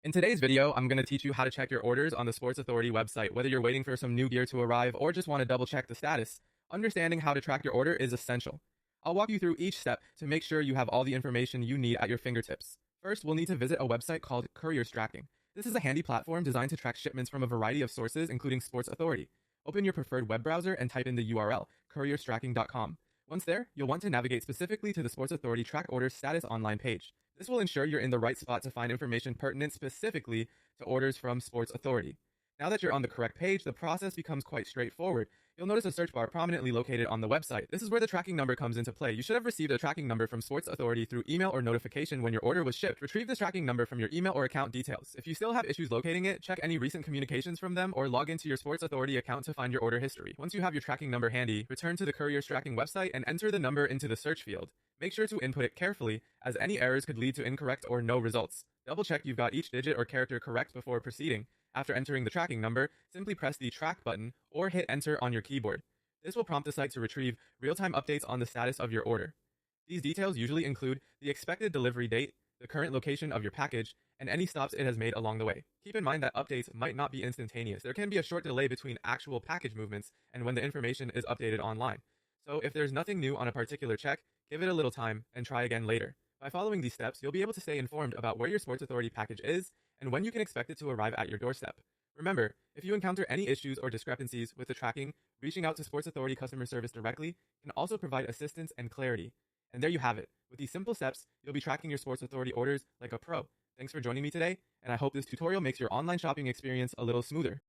In today's video, I'm going to teach you how to check your orders on the Sports Authority website. Whether you're waiting for some new gear to arrive or just want to double check the status, understanding how to track your order is essential. I'll walk you through each step to make sure you have all the information you need at your fingertips. First, we'll need to visit a website called Courier Tracking. This is a handy platform designed to track shipments from a variety of sources, including Sports Authority. Open your preferred web browser and type in the URL, courierstracking.com. Once there, you'll want to navigate specifically to the Sports Authority Track Orders Status online page. This will ensure you're in the right spot to find information pertinent specifically to orders from Sports Authority. Now that you're on the correct page, the process becomes quite straightforward. You'll notice a search bar prominently located on the website. This is where the tracking number comes into play. You should have received a tracking number from Sports Authority through email or notification when your order was shipped. Retrieve this tracking number from your email or account details. If you still have issues locating it, check any recent communications from them or log into your Sports Authority account to find your order history. Once you have your tracking number handy, return to the Courier Tracking website and enter the number into the search field. Make sure to input it carefully, as any errors could lead to incorrect or no results. Double check you've got each digit or character correct before proceeding. After entering the tracking number, simply press the track button or hit enter on your keyboard. This will prompt the site to retrieve real-time updates on the status of your order. These details usually include the expected delivery date, the current location of your package, and any stops it has made along the way. Keep in mind that updates might not be instantaneous. There can be a short delay between actual package movements and when the information is updated online. So if there's nothing new on a particular check, give it a little time and try again later. By following these steps, you'll be able to stay informed about where your Sports Authority package is and when you can expect it to arrive at your doorstep. Remember, if you encounter any issues or discrepancies with the tracking, reaching out to Sports Authority customer service directly can also provide assistance and clarity. And there you have it. With these simple steps, you'll be tracking your Sports Authority orders like a pro. Thanks for joining me today, and I hope this tutorial makes your online shopping experience a little smoother.